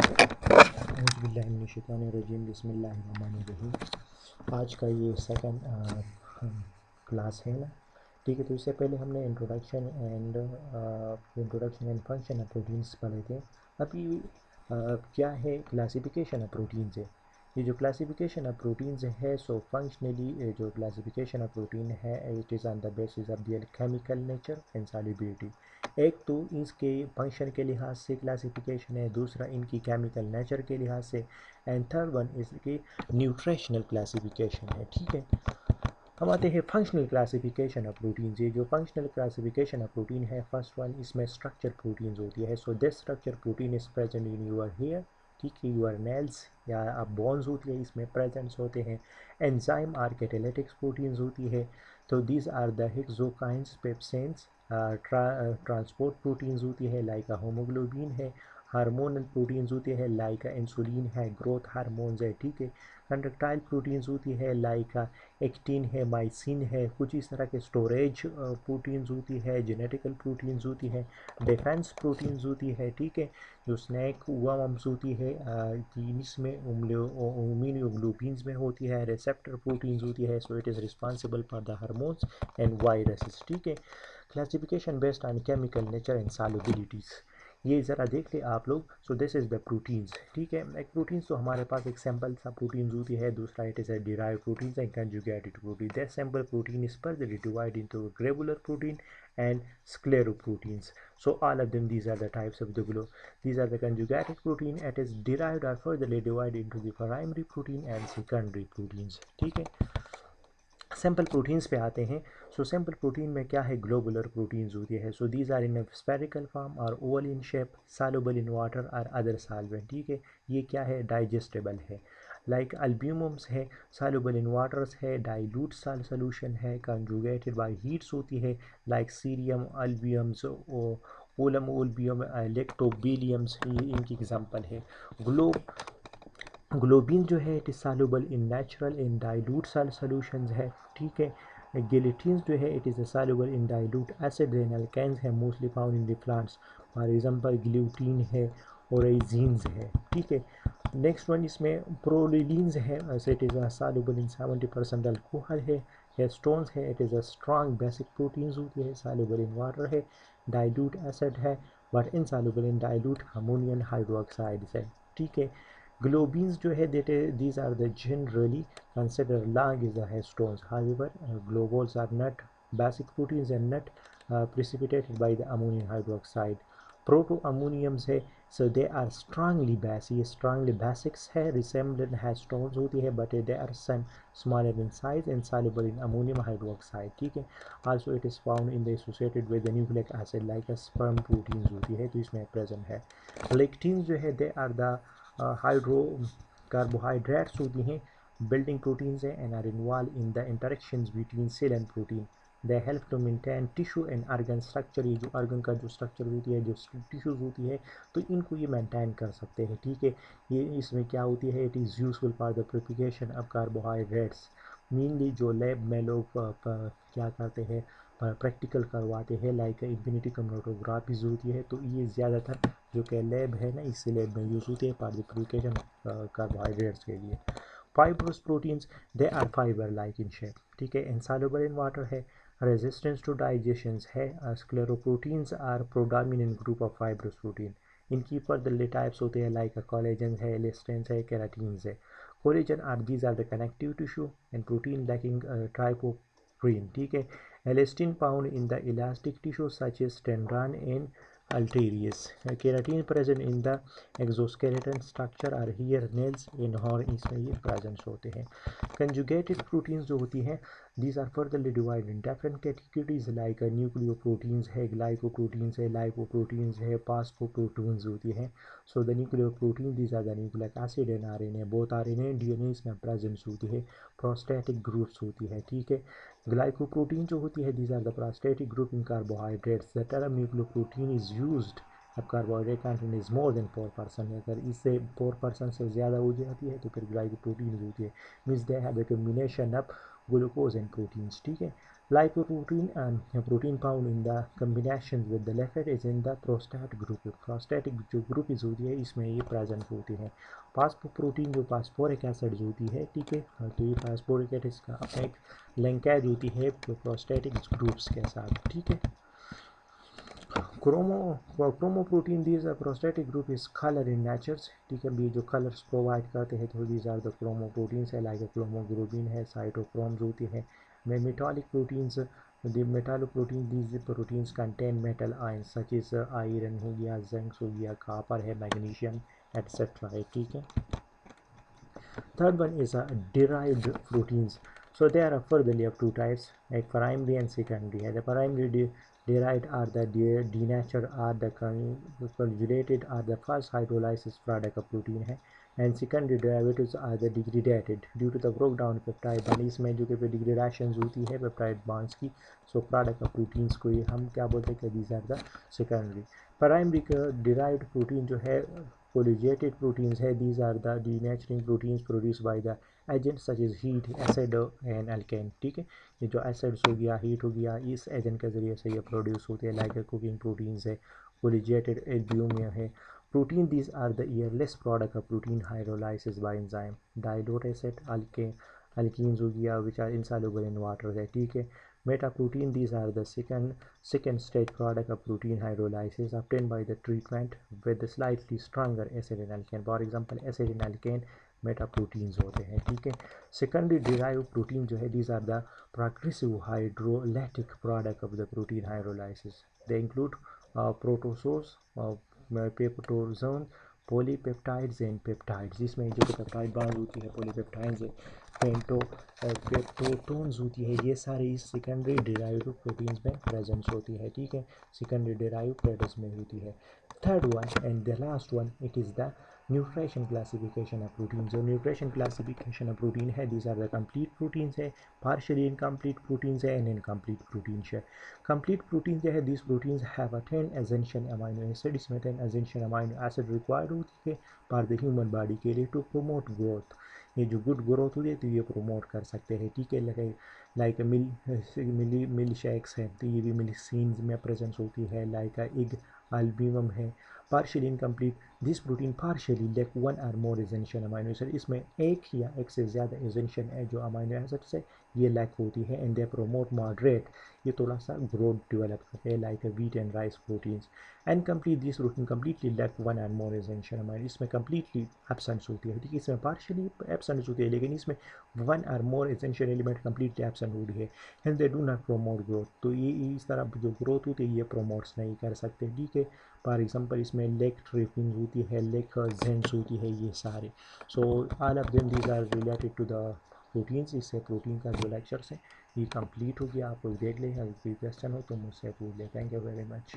औज़ुबिल्लाहिमिनश्शैतानिर्रजीम बिस्मिल्लाहिर्रहमानिर्रहीम। आज का ये सेकंड क्लास है ना, ठीक है। तो इससे पहले हमने introduction and function of proteins पढ़े थे। अभी क्या है क्लासिफिकेशन ऑफ प्रोटीन्स है। ये जो क्लासिफिकेशन ऑफ प्रोटीन्स है, सो फंक्शनली जो क्लासिफिकेशन ऑफ प्रोटीन है, it is on the basis of their chemical nature and solubility. एक तो इसके फंक्शन के लिहाज से क्लासिफिकेशन है, दूसरा इनकी केमिकल नेचर के लिहाज से, एंड थर्ड वन इसकी न्यूट्रिशनल क्लासिफिकेशन है, ठीक है। हम आते हैं फंक्शनल क्लासिफिकेशन ऑफ प्रोटीन। ये जो फंक्शनल क्लासिफिकेशन ऑफ प्रोटीन है, फर्स्ट वन इसमें स्ट्रक्चर प्रोटीन्स होती है। So this structure protein is present in your hair, ठीक है, यूर नेल्स या अब बोन्स होती है, इसमें प्रेजेंट्स होते हैं। एंजाइम आर कैटालिटिक्स प्रोटीन्स होती है। तो these are the hexokinases, pepsins, transport proteins होती है, लाइक होमोग्लोबिन है। हार्मोनल प्रोटीन्स होती है, लाइक इंसुलिन है, ग्रोथ हार्मोन्स है, ठीक है। कंडक्टाइल प्रोटीन्स होती है, लाइक एक्टिन है, माइसिन है। कुछ इस तरह के स्टोरेज प्रोटीन्स होती है, जेनेटिकल प्रोटीन्स होती है, डिफेंस प्रोटीन्स होती है, ठीक है। जो स्नैक वर्म्स होती है, इसमें इम्यूनोग्लोबिन्स में होती है। रिसेप्टर प्रोटीन्स होती है, so it is responsible for the hormones and viruses, ठीक है। Classification based on chemical nature and solubilities, ये ज़रा देख ले आप लोग। So this is the proteins, ठीक है। एक प्रोटीन्स तो हमारे पास एक सैम्पल सा प्रोटीन्स होती है, दूसरा it is a derived proteins and conjugated protein. That sample protein is further divide into globular protein and scleroproteins. So all of them, these are the types of the these are the conjugated protein. It is derived or furtherly divided into the primary protein and secondary proteins, ठीक है। Sample proteins पे आते हैं। सो sample protein में क्या है, globular proteins होती है। So these are in a spherical form और oval in shape, soluble in water और अदर सॉल्वेंट, ठीक है। ये क्या है, डाइजेस्टेबल है। लाइक अल्ब्यूमम्स है, सॉल्युबल इन वाटर्स है, डाइल्यूट सोल्यूशन है, कंजुगेटेड बाय हीट्स होती है, लाइक सीरियम, अल्बियम्स, ओलम ओल्बियम, लेक्टोबेलियम्स, ये इनकी एग्जांपल है। ग्लोबिन जो है it is soluble in natural in dilute solutions है, ठीक है। गिलेटिन्स जो है it is soluble in dilute acid and alkanes है, mostly found in the plants. For example gluten है, ओरेजीन्स है, ठीक है। नेक्स्ट वन इसमें प्रोलिलीन्स है, ऐसे it is soluble in 70% alcohol है। हेस्टोन्स है, it is a strong basic proteins होती है, सॉल्युबल इन वाटर है। डाइल्यूट एसिड है, but insoluble in dilute ammonium hydroxides है, ठीक है। Globins जो है these are the generally considered long as the histones. However, globules are not basic proteins and not precipitated by the ammonium hydroxide. Protoammoniums है, so they are strongly basic, strongly basics है, resembling histones होती है, but they are smaller in size and soluble in ammonium hydroxide, ठीक है। Also it is found in the associated with the nucleic acid like a sperm proteins होती है, तो इसमें present है। Lectins जो है they are the hydro carbohydrates होती हैं, बिल्डिंग प्रोटीन्स हैं, and are involve in the interactions between cell and protein. They help to maintain tissue and organ structure. ये जो ऑर्गन का जो स्ट्रक्चर होती है, जो टिश्यूज़ होती है, तो इनको ये मेंटेन कर सकते हैं, ठीक है। ये इसमें क्या होती है, it is useful for the preparation of carbohydrates. Mainly जो लैब में लोग क्या करते हैं, प्रैक्टिकल करवाते हैं, लाइक इन्फिनिटी क्रोमैटोग्राफीज होती है, तो ये ज़्यादातर जो कि लैब है ना, इस लैब में यूज़ होती है फॉर द प्रिपरेशन कार्बोहाइड्रेट्स के लिए। Fibrous proteins they are fiber like in shape, ठीक है। इनसॉल्युबल इन वाटर है, रेजिस्टेंस टू डाइजेशन है। Scleroproteins are predominant group of fibrous protein. इनकी फर्दरली टाइप्स होते हैं, लाइक कोलेजन है, इलेस्टेंस है, केराटिन्स है। Collagen are these are the connective tissue and protein lacking tryptophan, ठीक है। Elastin found in the elastic tissue such as tendon and arteries. Keratin present in the exoskeleton structure और hair, nails and horn, इसमें ये present होते हैं। Conjugated proteins जो होती हैं, these are furtherly divided in different categories like nucleoproteins है, glycoproteins है, lipoproteins है, phosphoproteins होती हैं। So the nucleoprotein, these are the nucleic acid and RNA, both RNA and DNA इसमें presence होती है। Prostatic groups होती है, ठीक है। ग्लाइकोप्रोटीन जो होती है, these are the prosthetic group in carbohydrates. The term nucleoprotein is used अब carbohydrate content is more than 4%, अगर इससे 4% से ज़्यादा हो जाती है तो फिर ग्लाइकोप्रोटीन होती है। Means they have the combination of glucose and proteins, ठीक है। Lipoprotein and protein found in the combination with the lipid is in the prostate group. Prostatic जो ग्रुप होती है इसमें ये प्रेजेंट होती है। फास्फोप्रोटीन जो फास्फोरिक एसिड होती है, ठीक है, तो ये फास्फोरिक एसिड का अपना एक लिंकेज होती है प्रोस्टेटिक ग्रुप्स के साथ, ठीक है। Chromoprotein these are prosthetic group is colour in natures, ठीक है, ये जो कलर्स प्रोवाइड करते हैं तो दीज आर द क्रोमोप्रोटीन्स है, लाइक क्रोमोग्लोबिन है, साइटोक्रोम्स होती है। Metallic proteins, the metalloprotein, these proteins contain metal ions such as iron हो गया, जिंक हो गया, कॉपर है, मैग्नीशियम एटसेट्रा है, ठीक है। Third one is derived proteins. So there are furtherly of two types, like primary and secondary. The primary derived are the denatured are the conjugated are the first hydrolysis product of protein है, and secondary derivatives are the degraded due to the breakdown peptide bond. इसमें जो कि degradation होती है peptide bonds की, so product of proteins को ये हम क्या बोलते हैं कि these are the secondary. Primary derived protein जो है colligated proteins है, these are the denaturing proteins produced by the agents such as heat, acid and alkane, ठीक है। ये जो acids हो गया, heat हो गया, इस एजेंट के ज़रिए से ये प्रोड्यूस होते हैं, लाइक कुकिंग प्रोटीन्स है, colligated albumin है। Protein these are the airless product of protein hydrolysis by enzyme, dilute acid, alkenes हो गया, which are insoluble in water है, ठीक है। Metaprotein, these are the second stage product of protein hydrolysis obtained by the treatment with the slightly stronger acid and alkane. For example, acid and alkane metaproteins होते हैं, ठीक है। Secondary derived protein जो है, these are the progressive hydrolytic product of the protein hydrolysis. They include protozoes, peptozoans, polypeptides and peptides, जिसमें जो peptide bond होती है, पॉलीपेप्टाइड्स है, पेप्टोटोन्स होती है, ये सारे इस सेकेंडरी डिराइव्ड प्रोटीन्स में प्रेजेंस होती है, ठीक है, सेकेंडरी डिराइव्ड प्रोडक्ट्स में होती है। Third one and the last one, it is the nutrition classification of protein. जो न्यूट्रिशन क्लासिफिकेशन ऑफ प्रोटीन है, these are the complete proteins है, पार्शियली इनकम्प्लीट प्रोटीन्स है एंड इनकम्प्लीट प्रोटीन्स है। Complete protein जो है, this proteins have a 10 essential amino acid, इसमें 10 essential amino acid required होती है फॉर द ह्यूमन बॉडी के लिए टू प्रोमोट ग्रोथ। ये जो गुड ग्रोथ होती है तो ये प्रोमोट कर सकते हैं, ठीक है। लाइक मिल शेक्स है, तो ये भी मिल्क में प्रेजेंस होती है, लाइक एग अल्ब्यूमिन है। Partially incomplete, this protein partially lack one और मोर एसेंशियल अमाइनो एसिड, इसमें एक या एक से ज़्यादा एसेंशियल है जो अमाइनो एसिड से ये लैक होती है, एंड दे प्रोमोट मॉडरेट, ये थोड़ा सा ग्रोथ डेवलप करते हैं, like wheat and rice proteins. And complete, this protein completely lack one and more essential amino, इसमें कम्प्लीटली एब्सेंस होती है, ठीक है, इसमें पार्शियली एब्सेंस होती है, लेकिन इसमें वन और more essential element completely absent होती है, and they do not promote growth, तो ये इस तरह जो ग्रोथ होती है ये प्रोमोट्स नहीं कर सकते, ठीक है। फॉर एग्जांपल इसमें लेग ट्रिपिंग होती है, लेग जेंट्स होती है, ये सारे, so all of them these are related to the proteins. इससे प्रोटीन का जो लेक्चर्स है ये कंप्लीट हो गया, आप लोग देख लें, अगर कोई क्वेश्चन हो तो मुझसे पूछ लें। Thank you very much.